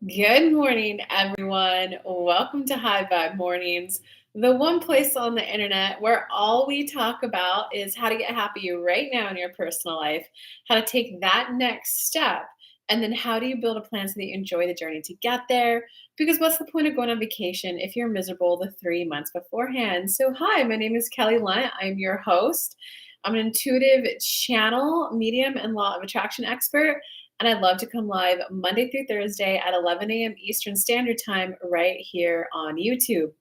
Good morning, everyone. Welcome to High Vibe Mornings, the one place on the internet where all we talk about is how to get happy right now in your personal life, how to take that next step, and then how do you build a plan so that you enjoy the journey to get there? Because what's the point of going on vacation if you're miserable the 3 months beforehand? So, hi, my name is Kelly Lunt. I'm your host. I'm an intuitive channel, medium, and law of attraction expert. And I'd love to come live Monday through Thursday at 11 a.m. Eastern Standard Time right here on YouTube.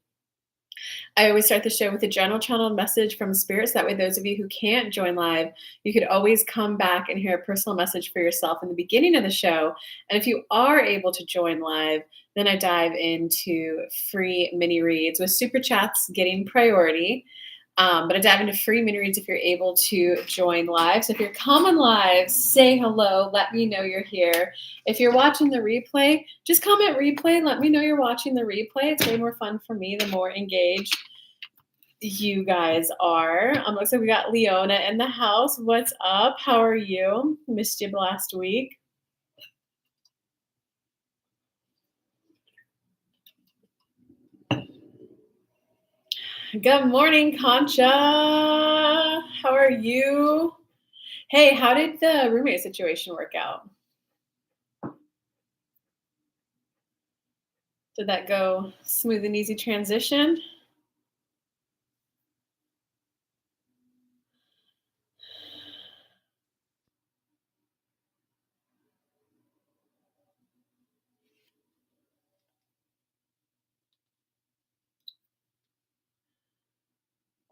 I always start the show with a general channeled message from spirits. That way, those of you who can't join live, you could always come back and hear a personal message for yourself in the beginning of the show. And if you are able to join live, then I dive into free mini reads with super chats getting priority. But I dive into free mini reads if you're able to join live. So if you're coming live, say hello. Let me know you're here. If you're watching the replay, just comment replay. Let me know you're watching the replay. It's way more fun for me the more engaged you guys are. Looks like we got Leona in the house. What's up? How are you? Missed you last week. Good morning, Concha. How are you? Hey, how did the roommate situation work out? Did that go smooth and easy transition?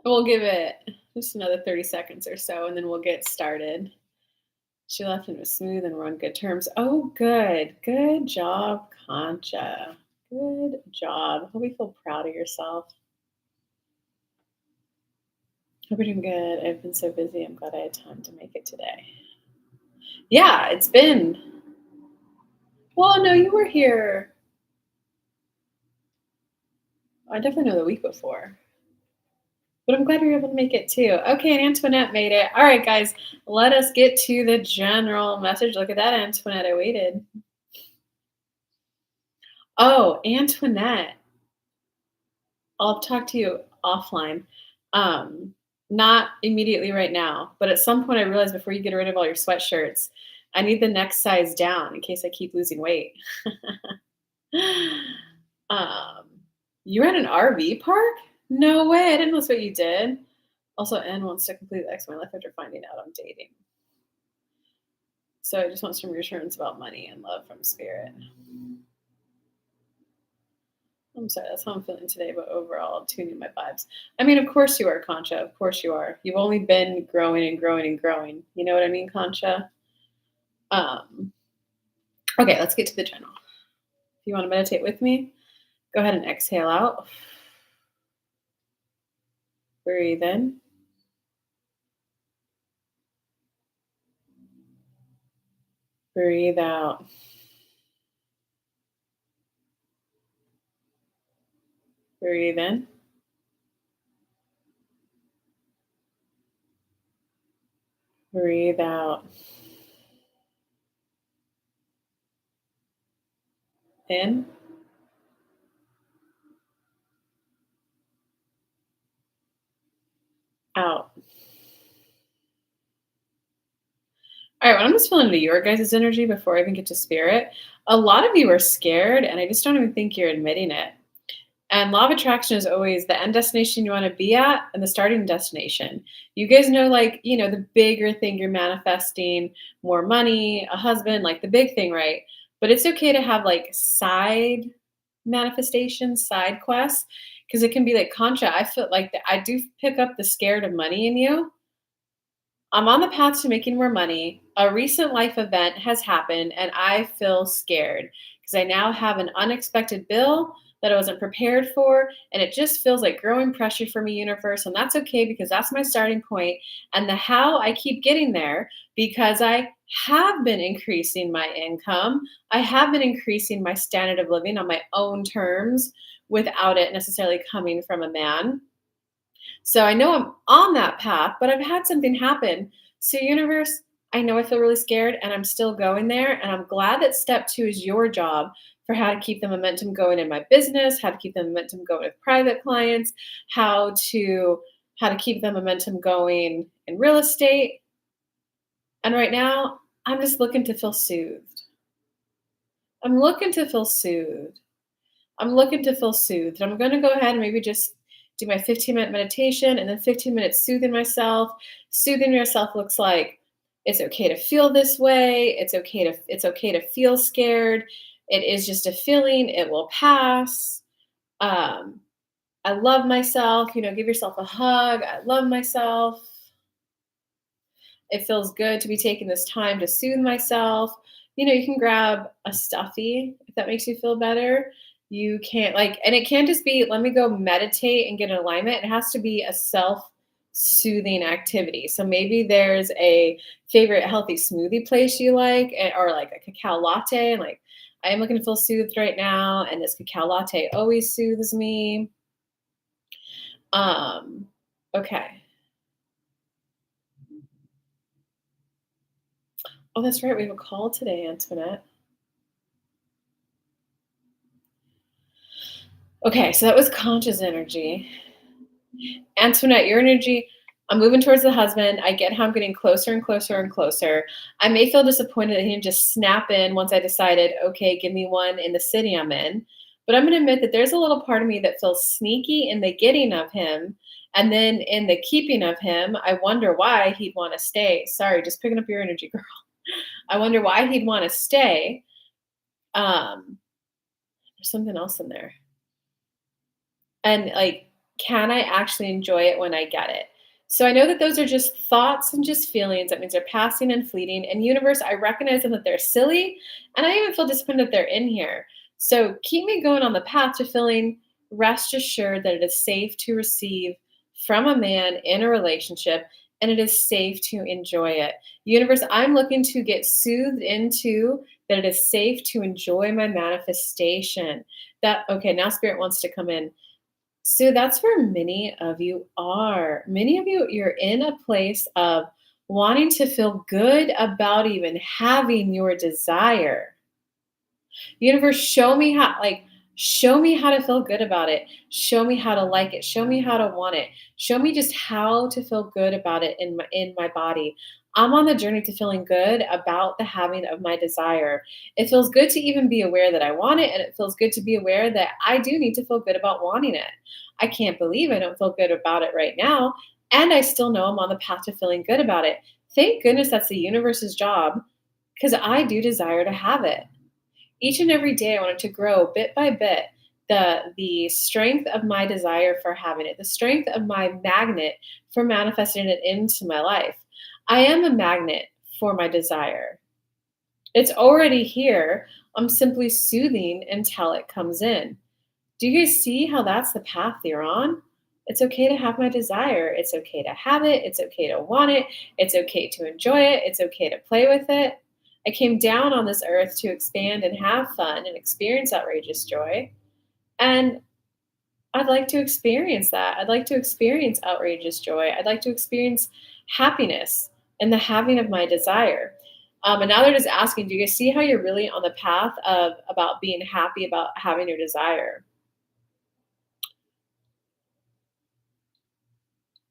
We'll give it just another 30 seconds or so, and then we'll get started. She left and it was smooth and we're on good terms. Oh, good. Good job, Concha. Good job. Hope you feel proud of yourself. Hope you're doing good. I've been so busy. I'm glad I had time to make it today. Yeah, it's been. Well, no, you were here. I definitely know the week before. But I'm glad we were able to make it too. Okay, and Antoinette made it. All right, guys, let us get to the general message. Look at that, Antoinette. I waited. Oh, Antoinette. I'll talk to you offline. Not immediately right now, but at some point I realized before you get rid of all your sweatshirts, I need the next size down in case I keep losing weight. um, you're at an RV park? No way. I didn't know that's what you did. Also, N wants to complete the X my life after finding out I'm dating. So I just want some reassurance about money and love from spirit. I'm sorry, that's how I'm feeling today, but overall, I'm tuning my vibes. I mean, of course you are, Concha. Of course you are. You've only been growing and growing and growing. You know what I mean, Concha? Um, okay, let's get to the journal. If you want to meditate with me, go ahead and exhale out. Breathe in. Breathe out. Breathe in. Breathe out. In. Out. All right, well, I'm just feeling into your guys' energy before I even get to spirit. A lot of you are scared, and I just don't even think you're admitting it. And law of attraction is always the end destination you want to be at and the starting destination. You guys know, like, the bigger thing you're manifesting, more money, a husband, like the big thing, right? But it's okay to have like side manifestations, side quests, because it can be like Concha. I feel like that I do pick up the scared of money in you. I'm on the path to making more money. A recent life event has happened, and I feel scared because I now have an unexpected bill that I wasn't prepared for. And it just feels like growing pressure for me, universe. And that's okay because that's my starting point. And the how I keep getting there because I have been increasing my income. I have been increasing my standard of living on my own terms without it necessarily coming from a man. So I know I'm on that path, but I've had something happen. So, universe, I know I feel really scared and I'm still going there. And I'm glad that step two is your job for how to keep the momentum going in my business, how to keep the momentum going with private clients, how to how to keep the momentum going in real estate. And right now, I'm just looking to feel soothed. I'm looking to feel soothed. I'm looking to feel soothed. I'm going to go ahead and maybe just do my 15-minute meditation and then 15 minutes soothing myself. Soothing yourself looks like it's okay to feel this way. It's okay to feel scared. It is just a feeling. It will pass. Um, I love myself. Give yourself a hug. I love myself. It feels good to be taking this time to soothe myself. You can grab a stuffy if that makes you feel better. You can't and it can't just be, let me go meditate and get in alignment. It has to be a self soothing activity. So maybe there's a favorite healthy smoothie place you like, or like a cacao latte. And I am looking to feel soothed right now. And this cacao latte always soothes me. Um, okay. Oh, that's right. We have a call today, Antoinette. Okay, so that was conscious energy. Antoinette, your energy, I'm moving towards the husband. I get how I'm getting closer and closer and closer. I may feel disappointed that he didn't just snap in once I decided, okay, give me one in the city I'm in. But I'm going to admit that there's a little part of me that feels sneaky in the getting of him. And then in the keeping of him, I wonder why he'd want to stay. Sorry, just picking up your energy, girl. I wonder why he'd want to stay. There's something else in there. And can I actually enjoy it when I get it? So I know that those are just thoughts and just feelings. That means they're passing and fleeting. And universe, I recognize them that they're silly, and I even feel disappointed that they're in here. So keep me going on the path to feeling rest assured that it is safe to receive from a man in a relationship, and it is safe to enjoy it. Universe, I'm looking to get soothed into that it is safe to enjoy my manifestation. That okay, now spirit wants to come in. So that's where many of you are. Many of you, you're in a place of wanting to feel good about even having your desire. Universe, show me how to feel good about it. Show me how to like it. Show me how to want it. Show me just how to feel good about it in my body. I'm on the journey to feeling good about the having of my desire. It feels good to even be aware that I want it, and it feels good to be aware that I do need to feel good about wanting it. I can't believe I don't feel good about it right now, and I still know I'm on the path to feeling good about it. Thank goodness that's the universe's job, because I do desire to have it. Each and every day I want it to grow bit by bit. The strength of my desire for having it, the strength of my magnet for manifesting it into my life. I am a magnet for my desire. It's already here. I'm simply soothing until it comes in. Do you guys see how that's the path you're on? It's okay to have my desire. It's okay to have it. It's okay to want it. It's okay to enjoy it. It's okay to play with it. I came down on this earth to expand and have fun and experience outrageous joy. And I'd like to experience that. I'd like to experience outrageous joy. I'd like to experience happiness in the having of my desire. And now they're just asking, do you guys see how you're really on the path of about being happy about having your desire?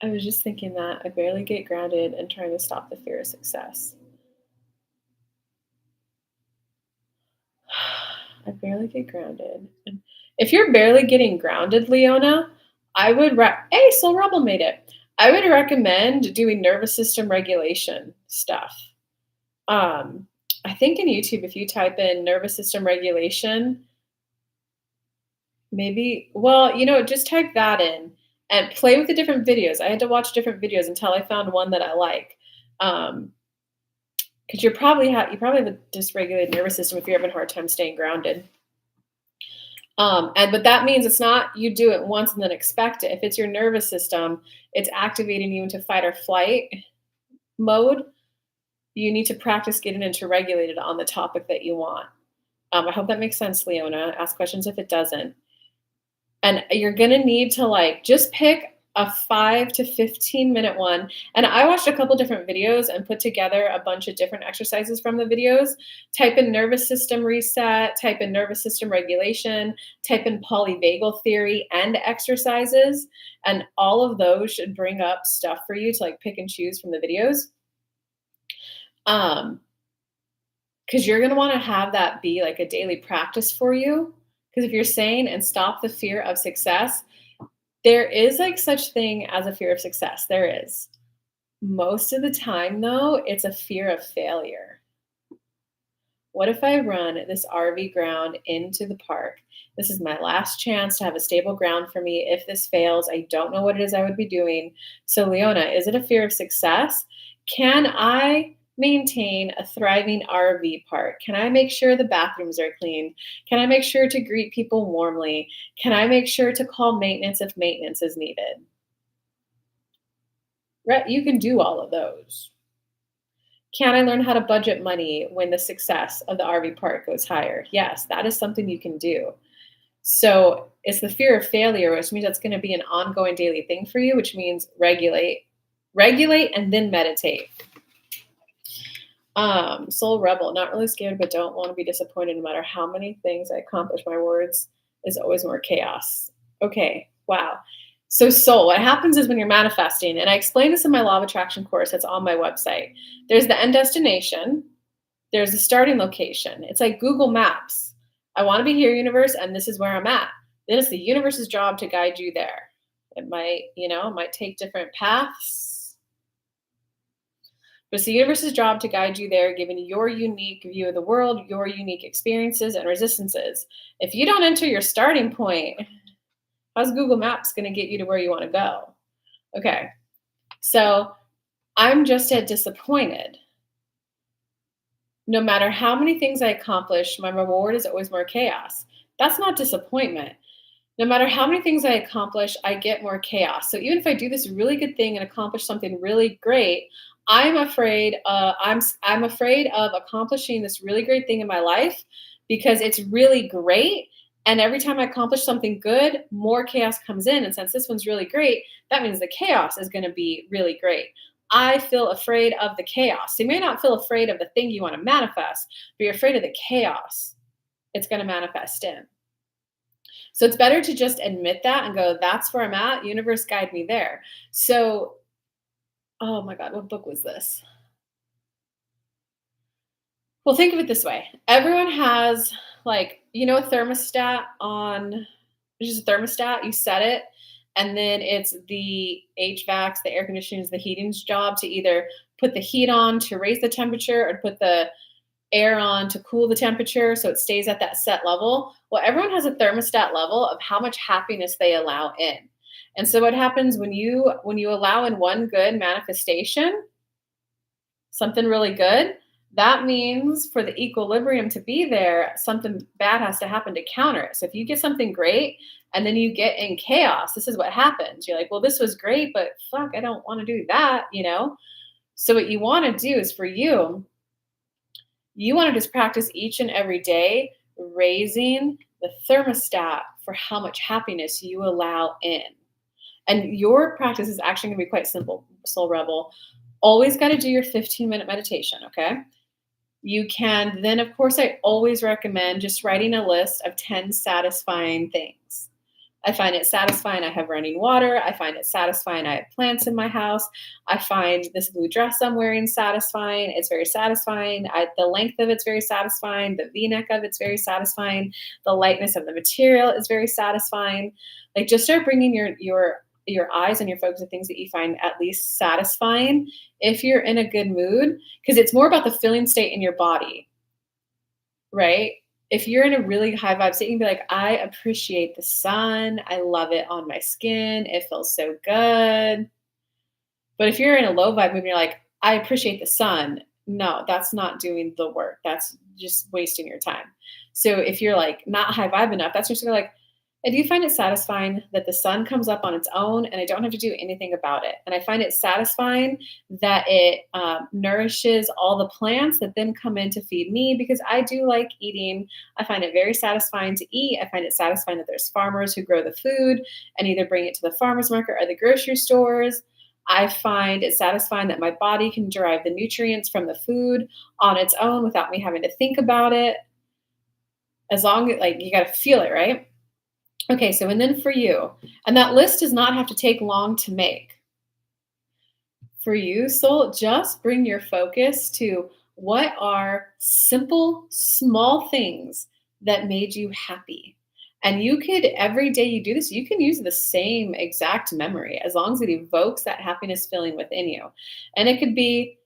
I was just thinking that I barely get grounded and trying to stop the fear of success. I barely get grounded. And if you're barely getting grounded, Leona, hey, Soul Rebel made it. I would recommend doing nervous system regulation stuff. I think in YouTube, if you type in nervous system regulation, maybe, well, just type that in and play with the different videos. I had to watch different videos until I found one that I like. Because you probably have a dysregulated nervous system if you're having a hard time staying grounded. But that means it's not you do it once and then expect it. If it's your nervous system, it's activating you into fight or flight mode. You need to practice getting into regulated on the topic that you want. I hope that makes sense, Leona. Ask questions if it doesn't. And you're gonna need to just pick a 5 to 15-minute one. And I watched a couple different videos and put together a bunch of different exercises from the videos. Type in nervous system reset, type in nervous system regulation, type in polyvagal theory and exercises. And all of those should bring up stuff for you to like pick and choose from the videos. Because you're going to want to have that be like a daily practice for you. Because if you're saying and stop the fear of success, there is like such thing as a fear of success. There is. Most of the time, though, it's a fear of failure. What if I run this RV ground into the park? This is my last chance to have a stable ground for me. If this fails, I don't know what it is I would be doing. So, Leona, is it a fear of success? Can I maintain a thriving RV park? Can I make sure the bathrooms are clean? Can I make sure to greet people warmly? Can I make sure to call maintenance if maintenance is needed? Right? You can do all of those. Can I learn how to budget money when the success of the RV park goes higher? Yes, that is something you can do. So it's the fear of failure, which means that's going to be an ongoing daily thing for you, which means regulate, and then meditate. Soul rebel, not really scared, but don't want to be disappointed no matter how many things I accomplish. My words is always more chaos. Okay, wow. So soul, what happens is when you're manifesting, and I explain this in my law of attraction course that's on my website, there's the end destination, there's the starting location. It's like Google Maps. I want to be here, universe, and this is where I'm at. Then it's the universe's job to guide you there. It might take different paths, but it's the universe's job to guide you there, given your unique view of the world, your unique experiences and resistances. If you don't enter your starting point, how's Google Maps going to get you to where you want to go? Okay, so I'm just disappointed. No matter how many things I accomplish, my reward is always more chaos. That's not disappointment. No matter how many things I accomplish, I get more chaos. So even if I do this really good thing and accomplish something really great, I'm afraid. I'm afraid of accomplishing this really great thing in my life because it's really great. And every time I accomplish something good, more chaos comes in. And since this one's really great, that means the chaos is going to be really great. I feel afraid of the chaos. You may not feel afraid of the thing you want to manifest, but you're afraid of the chaos it's going to manifest in. So it's better to just admit that and go, that's where I'm at. Universe, guide me there. So, oh my God, what book was this? Well, think of it this way. Everyone has a thermostat on, it's just a thermostat, you set it, and then it's the HVAC's, the air conditioning's, the heating's job to either put the heat on to raise the temperature or to put the air on to cool the temperature so it stays at that set level. Well, everyone has a thermostat level of how much happiness they allow in. And so what happens when you allow in one good manifestation, something really good, that means for the equilibrium to be there, something bad has to happen to counter it. So if you get something great and then you get in chaos, this is what happens. You're like, well, this was great, but fuck, I don't want to do that, So what you want to do is for you want to just practice each and every day raising the thermostat for how much happiness you allow in. And your practice is actually going to be quite simple, Soul Rebel. Always got to do your 15-minute meditation, okay? You can then, of course, I always recommend just writing a list of 10 satisfying things. I find it satisfying I have running water. I find it satisfying I have plants in my house. I find this blue dress I'm wearing satisfying. It's very satisfying. The length of it's very satisfying. The V-neck of it's very satisfying. The lightness of the material is very satisfying. Like, just start bringing your eyes and your focus on things that you find at least satisfying if you're in a good mood, because it's more about the feeling state in your body, right? If you're in a really high vibe state, you can be like, I appreciate the sun. I love it on my skin. It feels so good. But if you're in a low vibe mood and you're like, I appreciate the sun. No, that's not doing the work. That's just wasting your time. So if you're like not high vibe enough, that's just like, I do find it satisfying that the sun comes up on its own and I don't have to do anything about it. And I find it satisfying that it nourishes all the plants that then come in to feed me because I do like eating. I find it very satisfying to eat. I find it satisfying that there's farmers who grow the food and either bring it to the farmer's market or the grocery stores. I find it satisfying that my body can derive the nutrients from the food on its own without me having to think about it. As long as, like, you got to feel it, right? Okay, so and then for you, and that list does not have to take long to make. For you, soul, just bring your focus to what are simple, small things that made you happy. And you could, every day you do this, you can use the same exact memory as long as it evokes that happiness feeling within you. And it could be,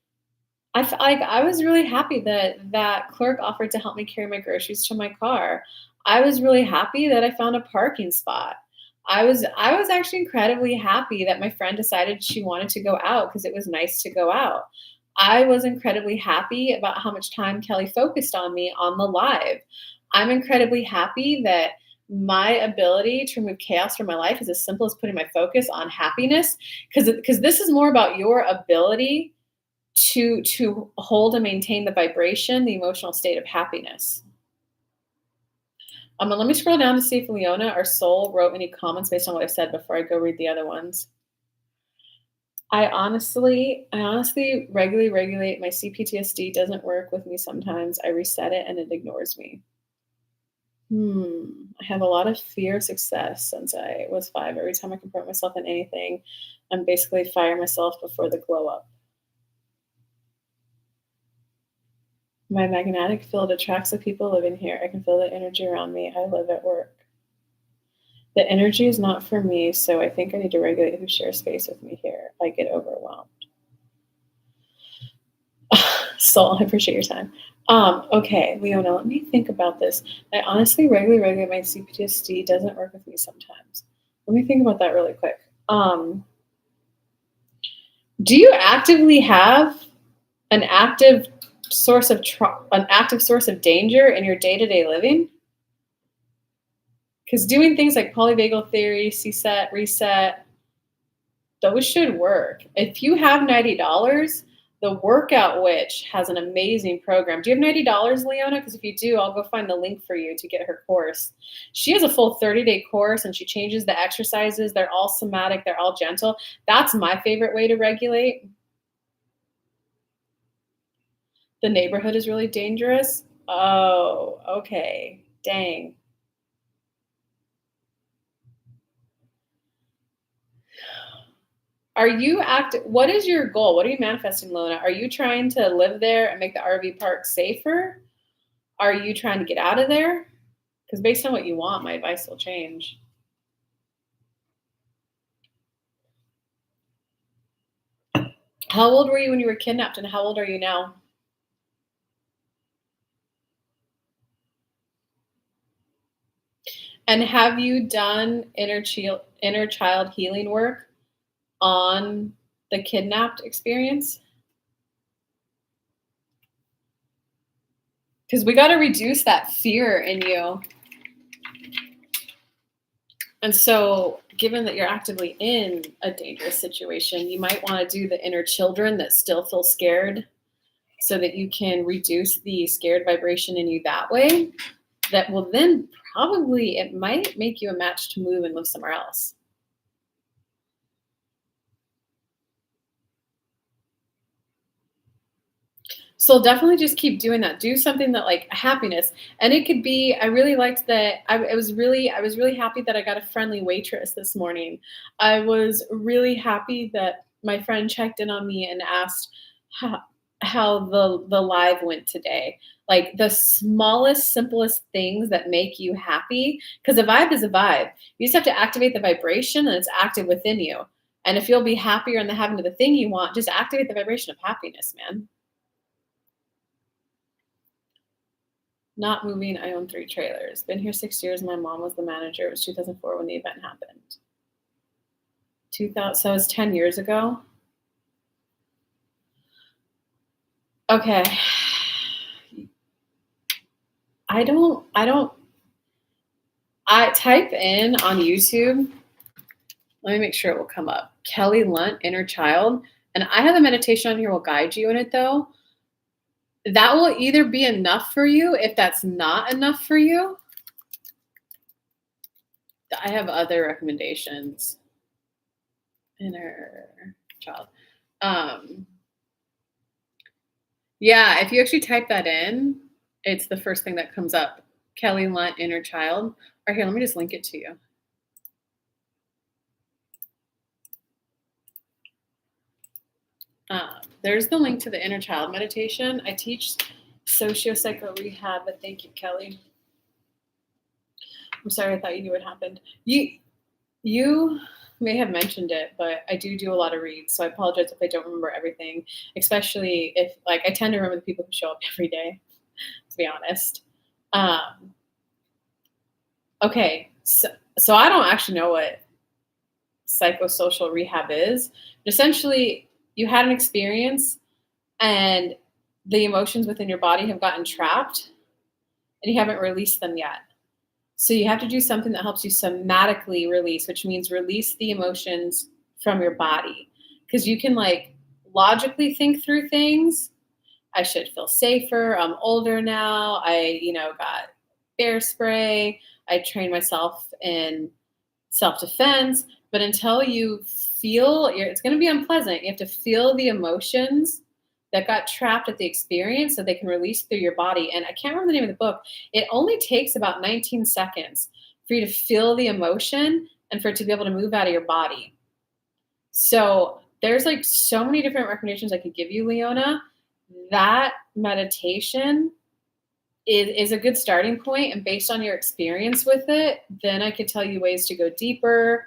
like I was really happy that that clerk offered to help me carry my groceries to my car. I was really happy that I found a parking spot. I was actually incredibly happy that my friend decided she wanted to go out because it was nice to go out. I was incredibly happy about how much time Kelly focused on me on the live. I'm incredibly happy that my ability to remove chaos from my life is as simple as putting my focus on happiness because this is more about your ability to hold and maintain the vibration, the emotional state of happiness. And let me scroll down to see if Leona or Soul wrote any comments based on what I said before I go read the other ones. I honestly regularly regulate my CPTSD doesn't work with me sometimes. I reset it and it ignores me. I have a lot of fear of success since I was 5. Every time I compare myself in anything, I'm basically fire myself before the glow up. My magnetic field attracts the people living here. I can feel the energy around me. I live at work. The energy is not for me, so I think I need to regulate who shares space with me here. I get overwhelmed. Soul, I appreciate your time. Okay, Leona, let me think about this. I honestly regularly regulate my CPTSD. Doesn't work with me sometimes. Let me think about that really quick. Do you actively have an active an active source of danger in your day-to-day living? Because doing things like polyvagal theory, CSET, reset, those should work. If you have $90, the Workout Witch has an amazing program. Do you have $90, Leona? Because if you do, I'll go find the link for you to get her course. She has a full 30-day course and she changes the exercises. They're all somatic, they're all gentle. That's my favorite way to regulate. The neighborhood is really dangerous. Oh, okay. Dang. What is your goal? What are you manifesting, Lona? Are you trying to live there and make the RV park safer? Are you trying to get out of there? Because based on what you want, my advice will change. How old were you when you were kidnapped, and how old are you now? And have you done inner child healing work on the kidnapped experience? Because we got to reduce that fear in you. And so, given that you're actively in a dangerous situation, you might want to do the inner children that still feel scared so that you can reduce the scared vibration in you that way. That will then probably, it might make you a match to move and live somewhere else. So definitely just keep doing that. Do something that like happiness. And it could be, I really liked that. I was really happy that I got a friendly waitress this morning. I was really happy that my friend checked in on me and asked how, how the live went today. Like the smallest, simplest things that make you happy. Because a vibe is a vibe. You just have to activate the vibration and it's active within you. And if you'll be happier in the having of the thing you want, just activate the vibration of happiness, man. Not moving, I own 3 trailers. Been here 6 years. My mom was the manager. It was 2004 when the event happened. 2000, so it was 10 years ago. Okay. I don't I type in on YouTube, let me make sure it will come up. Kelly Lunt, Inner Child. And I have a meditation on here will guide you in it though. That will either be enough for you. If that's not enough for you, I have other recommendations. Inner child. Um, yeah, if you actually type that in, it's the first thing that comes up. Kelly Lunt, Inner Child. Or here, let me just link it to you. There's the link to the inner child meditation. I teach socio-psycho rehab, but thank you, Kelly. I'm sorry, I thought you knew what happened. You may have mentioned it, but I do a lot of reads, so I apologize if I don't remember everything, especially if like I tend to remember the people who show up every day, to be honest. Okay, so I don't actually know what psychosocial rehab is, but essentially you had an experience and the emotions within your body have gotten trapped and you haven't released them yet. So you have to do something that helps you somatically release, which means release the emotions from your body. Because you can like logically think through things. I should feel safer. I'm older now. Got bear spray. I trained myself in self-defense. But until you feel, it's going to be unpleasant. You have to feel the emotions that got trapped at the experience so they can release through your body. And I can't remember the name of the book. It only takes about 19 seconds for you to feel the emotion and for it to be able to move out of your body. So there's like so many different recommendations I could give you, Leona. That meditation is a good starting point. And based on your experience with it, then I could tell you ways to go deeper.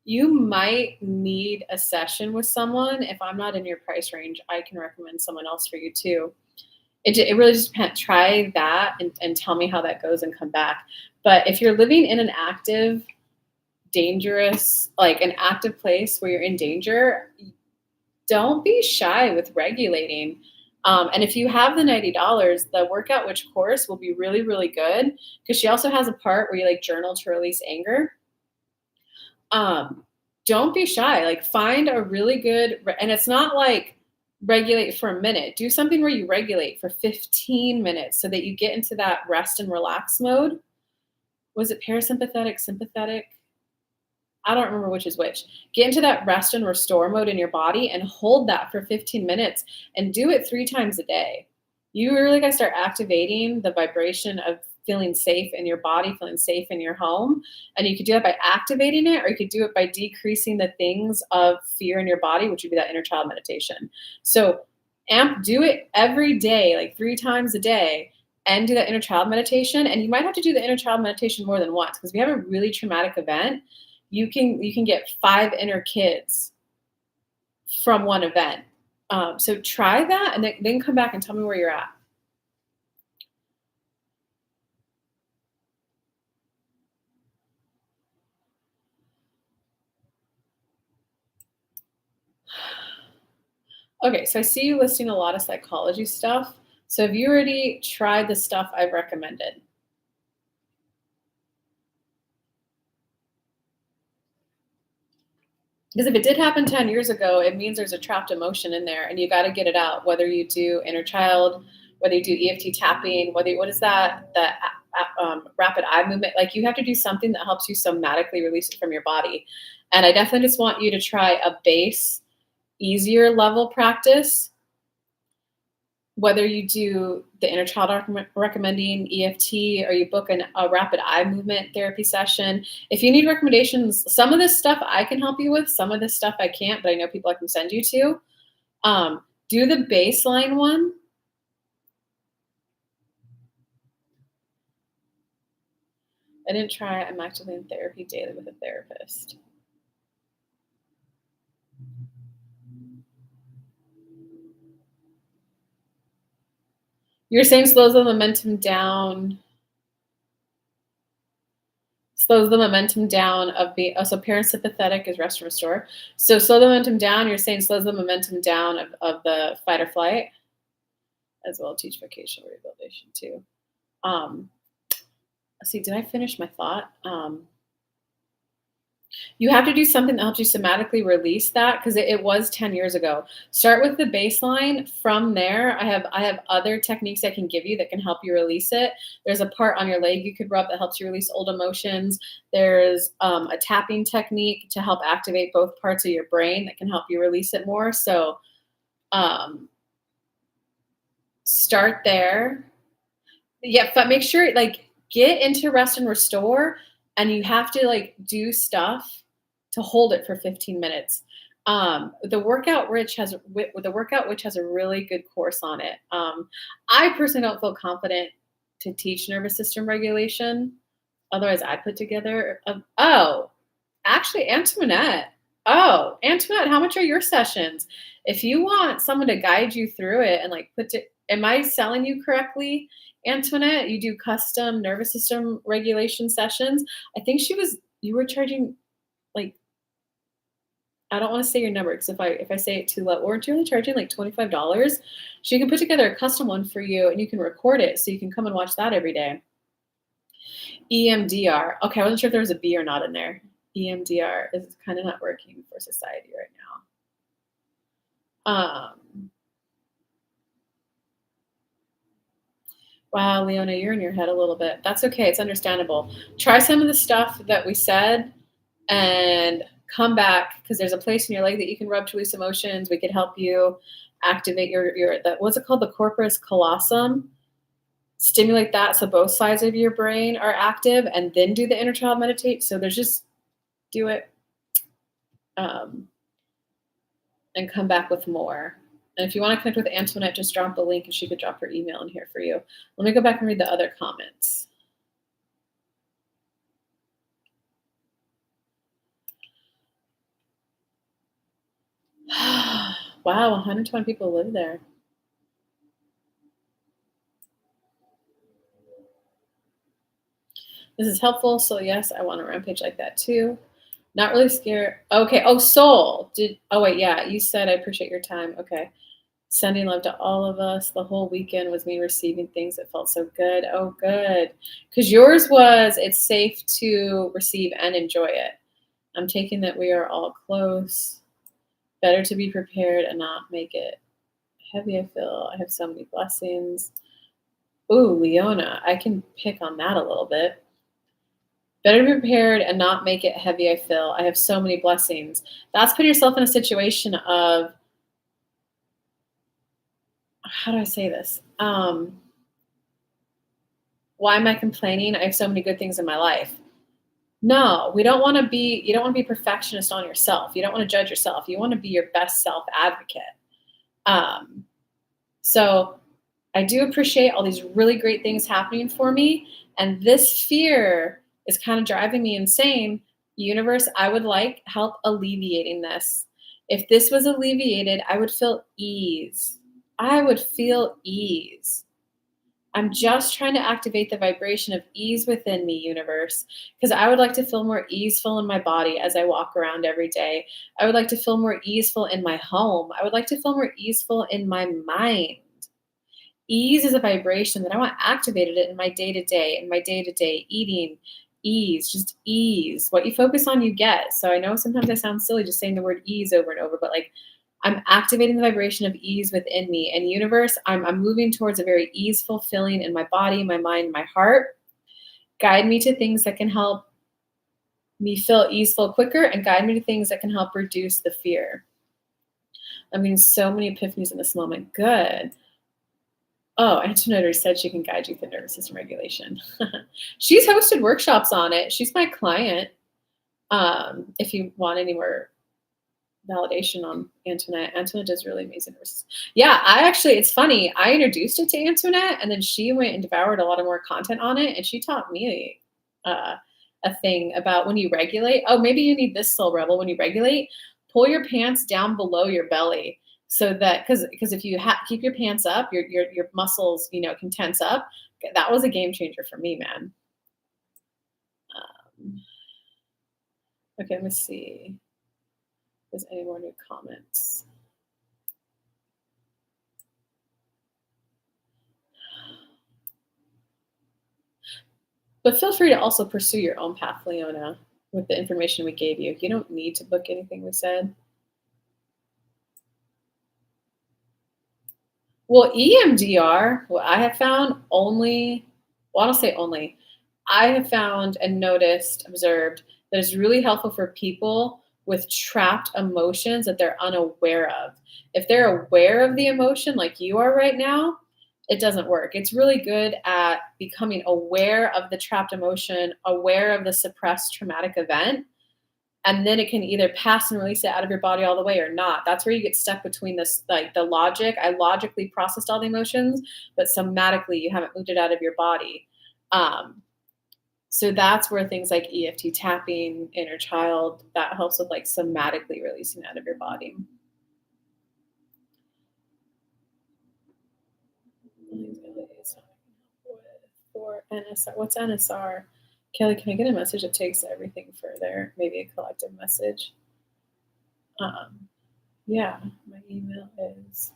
You might need a session with someone. If I'm not in your price range, I can recommend someone else for you too. It really just depends. Try that and tell me how that goes and come back. But if you're living in an active, dangerous, like an active place where you're in danger, don't be shy with regulating. And if you have the $90, the Workout Witch course will be really, really good because she also has a part where you like journal to release anger. Don't be shy. Like find a really good, and it's not like regulate for a minute. Do something where you regulate for 15 minutes so that you get into that rest and relax mode. Was it parasympathetic, sympathetic? I don't remember which is which. Get into that rest and restore mode in your body and hold that for 15 minutes and do it 3 times a day. You really got to start activating the vibration of feeling safe in your body, feeling safe in your home. And you could do that by activating it, or you could do it by decreasing the things of fear in your body, which would be that inner child meditation. So do it every day, like 3 times a day, and do that inner child meditation. And you might have to do the inner child meditation more than once because we have a really traumatic event. You can get 5 inner kids from one event. So try that and then come back and tell me where you're at. Okay, so I see you listing a lot of psychology stuff. So have you already tried the stuff I've recommended? Because if it did happen 10 years ago, it means there's a trapped emotion in there and you got to get it out, whether you do inner child, whether you do EFT tapping, what is that, rapid eye movement. Like you have to do something that helps you somatically release it from your body. And I definitely just want you to try a base, easier level practice, whether you do the inner child recommending EFT or you book a rapid eye movement therapy session. If you need recommendations, some of this stuff I can help you with, some of this stuff I can't, but I know people I can send you to. Do the baseline one. I didn't try. I'm actively in therapy daily with a therapist. You're saying slows the momentum down. Slows the momentum down of being, so parasympathetic is rest and restore. So slow the momentum down, you're saying slows the momentum down of the fight or flight, as well as teach vocational rehabilitation too. see, did I finish my thought? You have to do something that helps you somatically release that because it was 10 years ago. Start with the baseline. From there, I have other techniques I can give you that can help you release it. There's a part on your leg you could rub that helps you release old emotions. There's a tapping technique to help activate both parts of your brain that can help you release it more. So um, start there. Yeah, but make sure like get into rest and restore, and you have to like do stuff to hold it for 15 minutes. The workout which has a really good course on it. I personally don't feel confident to teach nervous system regulation. Otherwise, I put together. Oh, actually, Antoinette. Oh, Antoinette, how much are your sessions? If you want someone to guide you through it and like am I selling you correctly, Antoinette? You do custom nervous system regulation sessions. I think you were charging like, I don't want to say your number because if I say it too low, weren't you only charging like $25? She can put together a custom one for you and you can record it so you can come and watch that every day. EMDR. Okay, I wasn't sure if there was a B or not in there. EMDR is kind of not working for society right now. Wow, Leona, you're in your head a little bit. That's okay. It's understandable. Try some of the stuff that we said and come back because there's a place in your leg that you can rub to release emotions. We could help you activate what's it called? The corpus callosum. Stimulate that so both sides of your brain are active and then do the inner child meditate. So there's just do it. And come back with more. And if you want to connect with Antoinette, just drop the link and she could drop her email in here for you. Let me go back and read the other comments. Wow, 120 people live there. This is helpful. So yes, I want a rampage like that too. Not really scared. Okay. Oh, Soul. Oh wait, yeah. You said I appreciate your time. Okay. Sending love to all of us. The whole weekend was me receiving things that felt so good. Oh, good. Because yours was it's safe to receive and enjoy it. I'm taking that we are all close. Better to be prepared and not make it heavy, I feel. I have so many blessings. Ooh, Leona, I can pick on that a little bit. Better to be prepared and not make it heavy, I feel. I have so many blessings. That's putting yourself in a situation of, how do I say this? Why am I complaining? I have so many good things in my life. No, you don't want to be perfectionist on yourself. You don't want to judge yourself. You want to be your best self advocate. Um, so I do appreciate all these really great things happening for me. And this fear is kind of driving me insane. Universe, I would like help alleviating this. If this was alleviated, I would feel ease. I would feel ease. I'm just trying to activate the vibration of ease within me, universe, because I would like to feel more easeful in my body as I walk around every day. I would like to feel more easeful in my home. I would like to feel more easeful in my mind. Ease is a vibration that I want activated in my day to day eating. Ease, just ease. What you focus on, you get. So I know sometimes I sound silly just saying the word ease over and over, but like I'm activating the vibration of ease within me. And universe, I'm moving towards a very easeful feeling in my body, my mind, my heart. Guide me to things that can help me feel easeful quicker and guide me to things that can help reduce the fear. I'm getting so many epiphanies in this moment. Good. Oh, Antoinette said she can guide you through nervous system regulation. She's hosted workshops on it. She's my client. If you want any more validation on Antoinette. Antoinette does really amazing verses. Yeah, it's funny. I introduced it to Antoinette and then she went and devoured a lot of more content on it. And she taught me a thing about when you regulate. Oh, maybe you need this, Soul Rebel. When you regulate, pull your pants down below your belly. So that, because if you keep your pants up, your muscles, can tense up. That was a game changer for me, man. Okay, let me see. If there's any more new comments? But feel free to also pursue your own path, Leona, with the information we gave you. You don't need to book anything we said. Well, EMDR, what I have found only, well, I don't say only, I have found and noticed, observed that it's really helpful for people with trapped emotions that they're unaware of. If they're aware of the emotion like you are right now, it doesn't work. It's really good at becoming aware of the trapped emotion, aware of the suppressed traumatic event, and then it can either pass and release it out of your body all the way or not. That's where you get stuck between this, like the logic. I logically processed all the emotions, but somatically you haven't moved it out of your body. Um, so that's where things like EFT tapping, inner child, that helps with like somatically releasing out of your body. For NSR, what's NSR? Kelly, can I get a message that takes everything further? Maybe a collective message. Yeah, my email is.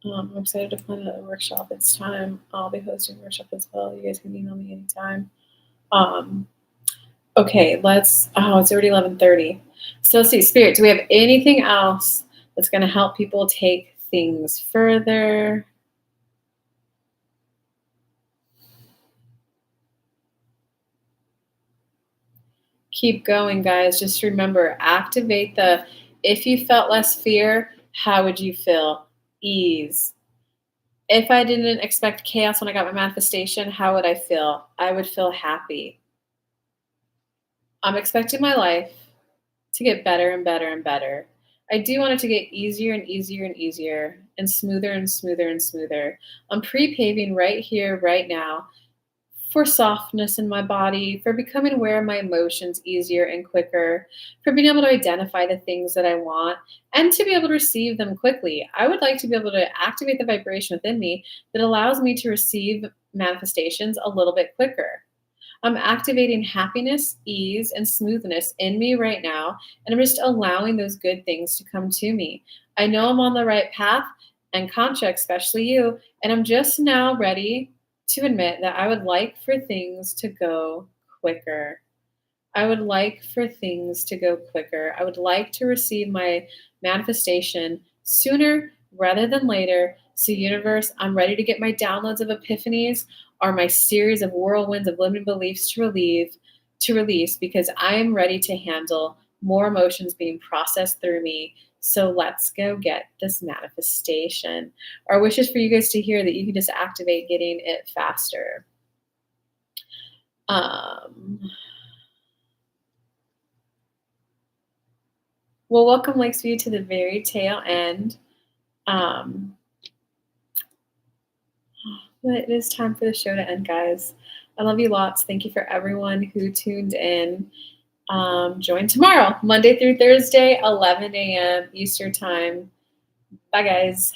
I'm excited to plan a workshop. It's time. I'll be hosting a workshop as well. You guys can email me anytime. Um, okay, let's. Oh, it's already 11:30. So let's see, Spirit. Do we have anything else that's going to help people take things further? Keep going, guys. Just remember, activate the. If you felt less fear, how would you feel? Ease. If I didn't expect chaos when I got my manifestation, how would I feel? I would feel happy. I'm expecting my life to get better and better and better. I do want it to get easier and easier and easier and smoother and smoother and smoother. I'm pre-paving right here, right now for softness in my body, for becoming aware of my emotions easier and quicker, for being able to identify the things that I want and to be able to receive them quickly. I would like to be able to activate the vibration within me that allows me to receive manifestations a little bit quicker. I'm activating happiness, ease, and smoothness in me right now, and I'm just allowing those good things to come to me. I know I'm on the right path, and Concha, especially you, and I'm just now ready to admit that I would like for things to go quicker. I would like for things to go quicker. I would like to receive my manifestation sooner rather than later. So, universe, I'm ready to get my downloads of epiphanies or my series of whirlwinds of limiting beliefs to release because I am ready to handle more emotions being processed through me. So let's go get this manifestation. Our wish is for you guys to hear that you can just activate getting it faster. Well, welcome Lakesview to the very tail end. But it is time for the show to end, guys. I love you lots. Thank you for everyone who tuned in. Join tomorrow, Monday through Thursday, 11 a.m. Eastern Time. Bye, guys.